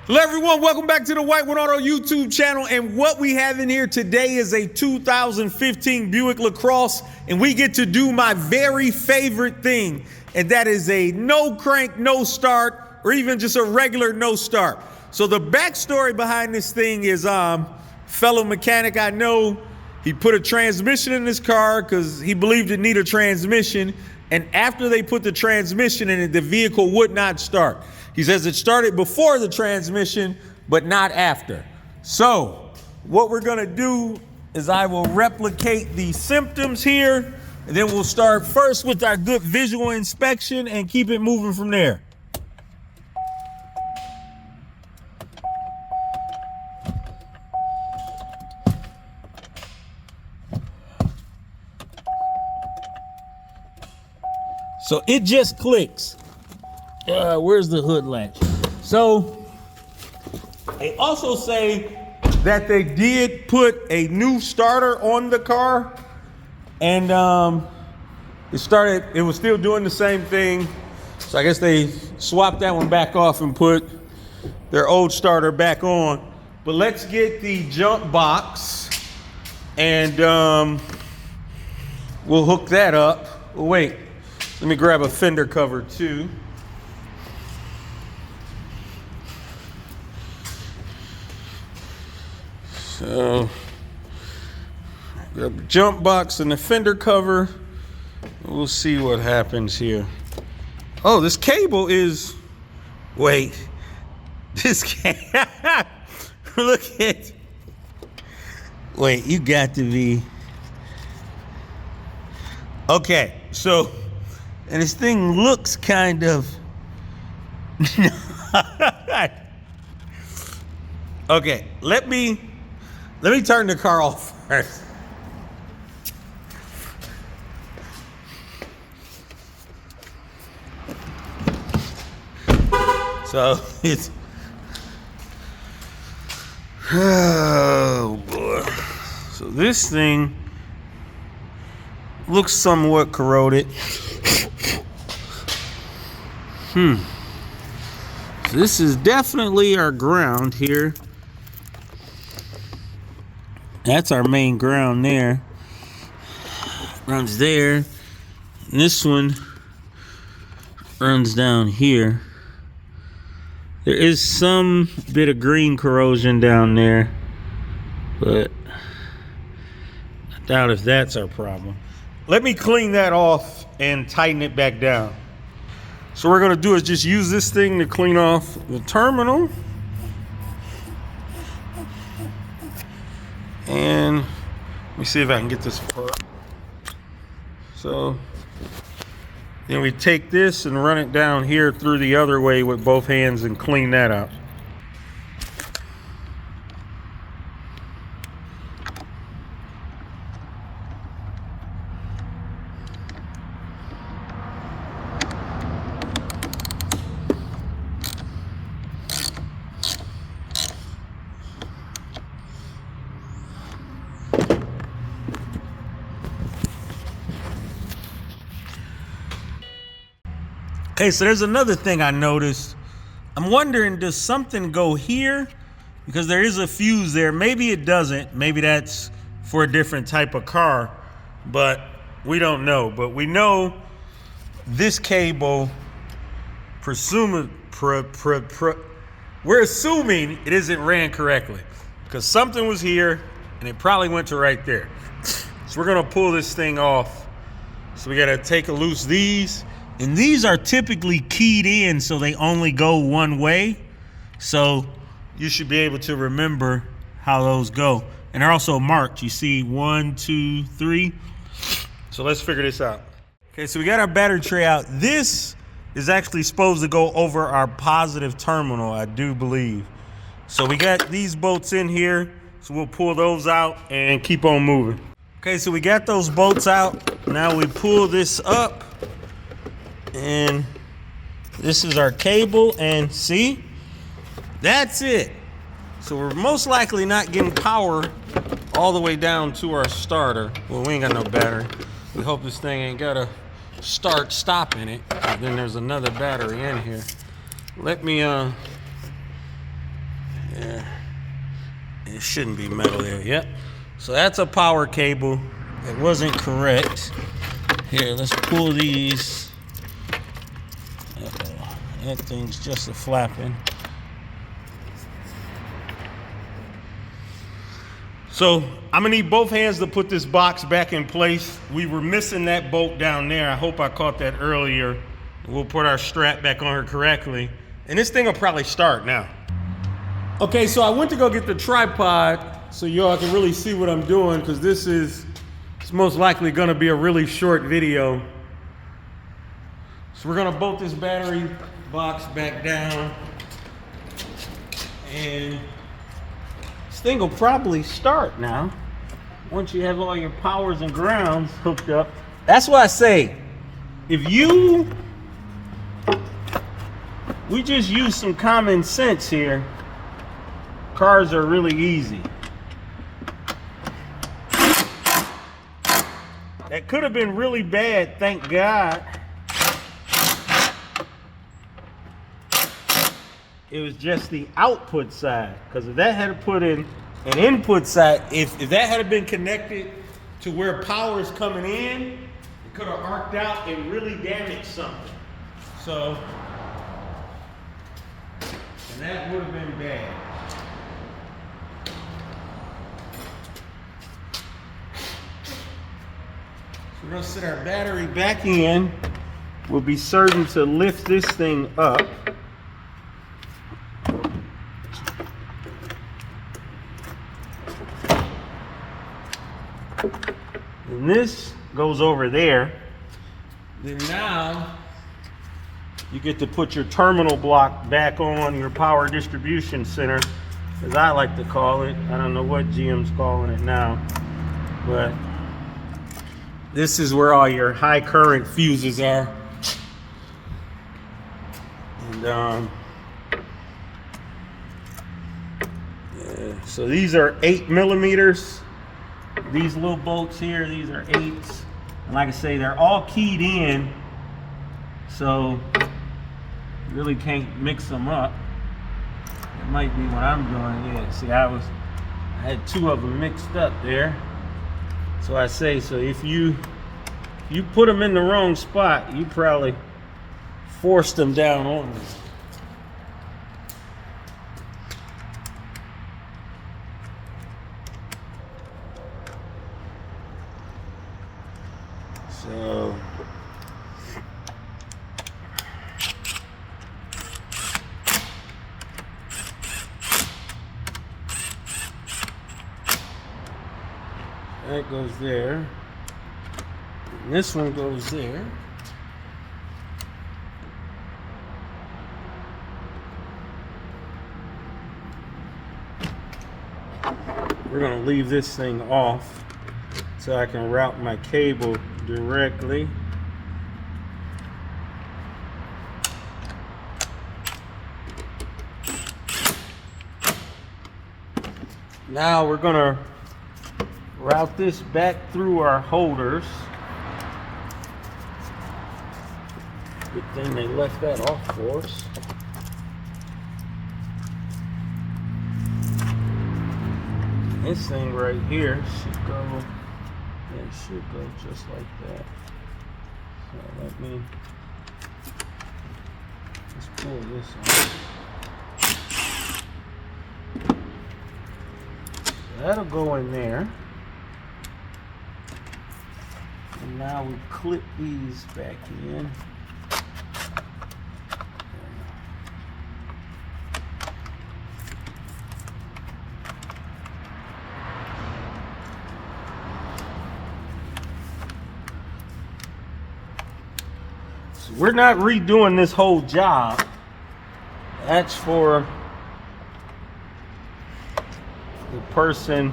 Hello everyone, welcome back to the White One Auto YouTube channel, and what we have in here today is a 2015 Buick Lacrosse, and we get to do my very favorite thing, and that is a no crank, no start, or even just a regular no start. So the backstory behind this thing is fellow mechanic I know, he put a transmission in his car because he believed it needed a transmission, and after they put the transmission in it, the vehicle would not start. He says it started before the transmission, but not after. So what we're gonna do is I will replicate the symptoms here, and then we'll start first with our good visual inspection and keep it moving from there. So it just clicks. Where's the hood latch? So they also say that they did put a new starter on the car, and it was still doing the same thing. So I guess they swapped that one back off and put their old starter back on. But let's get the jump box and we'll hook that up. Oh, wait, let me grab a fender cover too. So, grab the jump box and the fender cover. We'll see what happens here. Oh, this cable is, wait, this look at, wait, you got to be, okay, so, and this thing looks kind of, okay, let me turn the car off first. So it's, oh boy. So this thing looks somewhat corroded. So this is definitely our ground here. That's our main ground there. Runs there. And this one runs down here. There is some bit of green corrosion down there, but I doubt if that's our problem. Let me clean that off and tighten it back down. So what we're gonna do is just use this thing to clean off the terminal. And let me see if I can get this apart. So then we take this and run it down here through the other way with both hands and clean that up. Okay, so there's another thing I noticed. I'm wondering, does something go here? Because there is a fuse there. Maybe it doesn't. Maybe that's for a different type of car, but we don't know. But we know this cable, we're assuming it isn't ran correctly because something was here and it probably went to right there. So we're gonna pull this thing off. So we gotta take loose these. And these are typically keyed in so they only go one way. So you should be able to remember how those go. And they're also marked. You see 1, 2, 3. So let's figure this out. Okay, so we got our battery tray out. This is actually supposed to go over our positive terminal, I do believe. So we got these bolts in here. So we'll pull those out and keep on moving. Okay, so we got those bolts out. Now we pull this up. And this is our cable, and see, that's it. So we're most likely not getting power all the way down to our starter. Well, we ain't got no battery. We hope this thing ain't got a start-stop in it. And then there's another battery in here. Let me It shouldn't be metal there. Yep. So that's a power cable. It wasn't correct. Here, let's pull these. That thing's just a flapping. So I'm gonna need both hands to put this box back in place. We were missing that bolt down there. I hope I caught that earlier. We'll put our strap back on her correctly. And this thing will probably start now. Okay, so I went to go get the tripod so y'all can really see what I'm doing, because it's most likely gonna be a really short video. So we're gonna bolt this battery box back down, and this thing will probably start now once you have all your powers and grounds hooked up. That's why I say, we just use some common sense here, cars are really easy. That could have been really bad, thank God. It was just the output side, because if that had put in an input side, if that had been connected to where power is coming in, it could have arced out and really damaged something. So, and that would have been bad. So we're gonna set our battery back in. We'll be certain to lift this thing up. And this goes over there. Then now you get to put your terminal block back on your power distribution center, as I like to call it. I don't know what GM's calling it now, but this is where all your high current fuses are. And yeah, so these are 8 millimeters. These little bolts here, these are 8s. And like I say, they're all keyed in, so you really can't mix them up. It might be what I'm doing. Yeah, see, I had 2 of them mixed up there. So I say, so if you put them in the wrong spot, you probably forced them down on me. So that goes there. And this one goes there. We're going to leave this thing off so I can route my cable directly. Now we're going to route this back through our holders. Good thing they left that off for us. This thing right here should go, it should go just like that. So let me, let's pull this off. That'll go in there. And now we clip these back in. So we're not redoing this whole job. That's for the person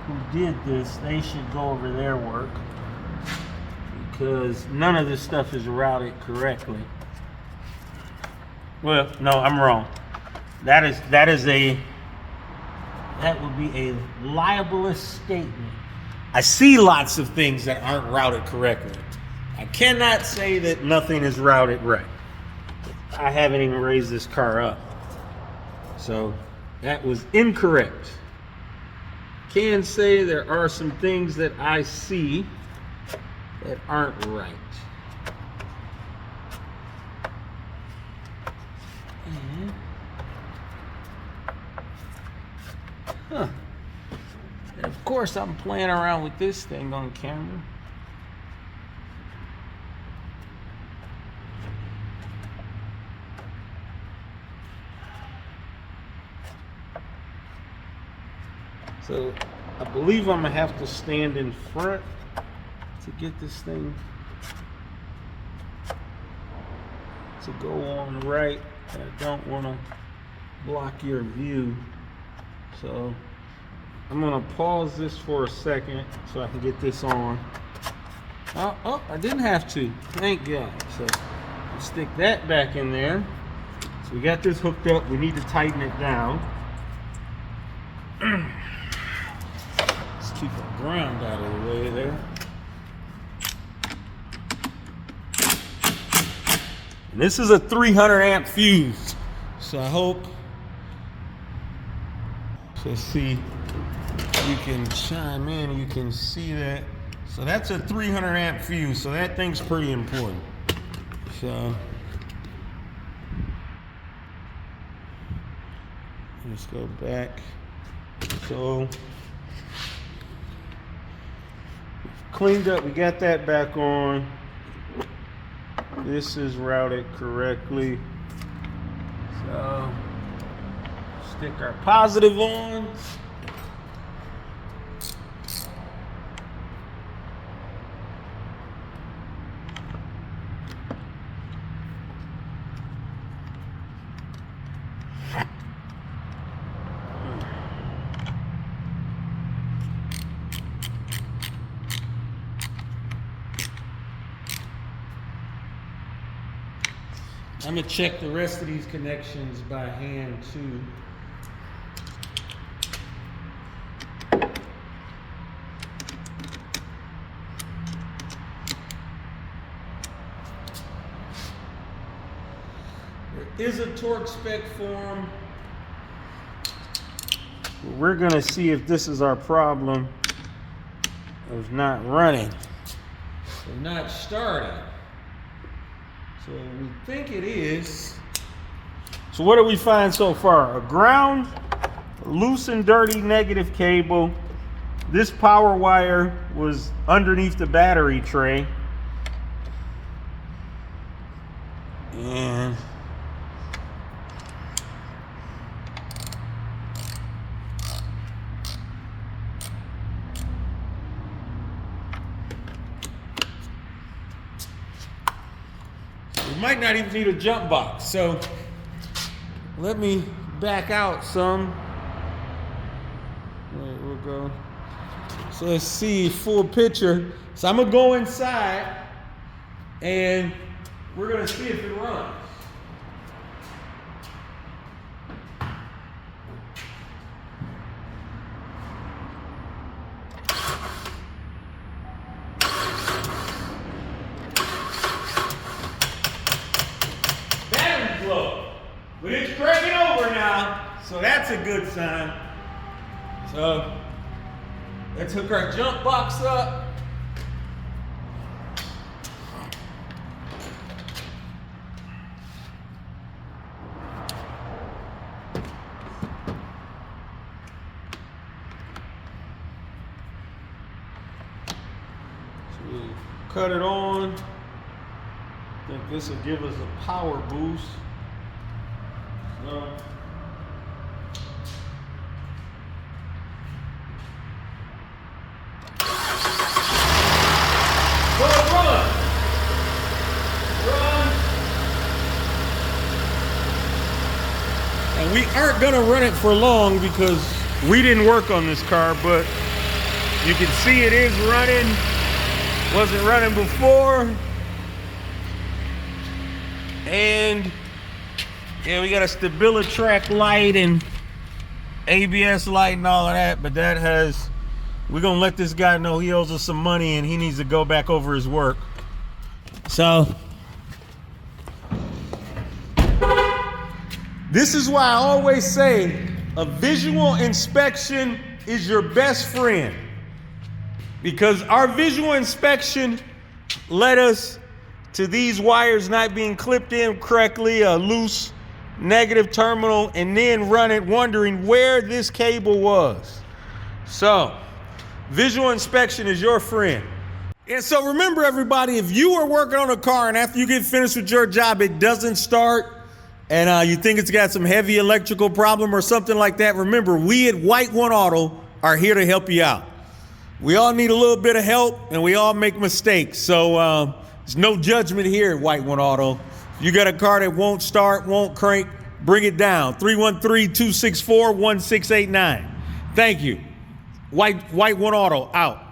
who did this. They should go over their work, because none of this stuff is routed correctly. Well, no, I'm wrong. That would be a libelous statement. I see lots of things that aren't routed correctly. I cannot say that nothing is routed right. I haven't even raised this car up. So That was incorrect. Can say there are some things that I see that aren't right. Huh. And of course, I'm playing around with this thing on camera. So I believe I'm gonna have to stand in front to get this thing to go on right. I don't want to block your view. So I'm gonna pause this for a second so I can get this on. Oh, I didn't have to. Thank God. So stick that back in there. So we got this hooked up. We need to tighten it down. Let's keep our ground out of the way there. And this is a 300 amp fuse. So I hope. So let's see. You can chime in, you can see that. So that's a 300 amp fuse, so that thing's pretty important. So let's go back. So cleaned up, we got that back on. This is routed correctly. So stick our positive on. I'm gonna check the rest of these connections by hand too. There is a torque spec form. We're gonna see if this is our problem of not running, or not starting. So we think it is. So what do we find so far? A ground, a loose and dirty negative cable. This power wire was underneath the battery tray. And we might not even need a jump box. So let me back out some. Wait, we'll go. So let's see full picture. So I'm gonna go inside and we're gonna see if it runs. But it's cranking over now, so that's a good sign. So let's hook our jump box up. So we'll cut it on. I think this will give us a power boost. So run. And we aren't gonna run it for long because we didn't work on this car, but you can see it is running. Wasn't running before. And yeah, we got a StabiliTrak light and ABS light and all of that, but that has, we're gonna let this guy know he owes us some money and he needs to go back over his work. So this is why I always say A visual inspection is your best friend, because our visual inspection led us to these wires not being clipped in correctly, a loose negative terminal, and then run it wondering where this cable was. So, visual inspection is your friend. And so remember, everybody, if you are working on a car and after you get finished with your job, it doesn't start, and you think it's got some heavy electrical problem or something like that, remember, we at White One Auto are here to help you out. We all need a little bit of help, and we all make mistakes. So there's no judgment here at White One Auto. You got a car that won't start, won't crank, bring it down. 313-264-1689. Thank you. White One Auto out.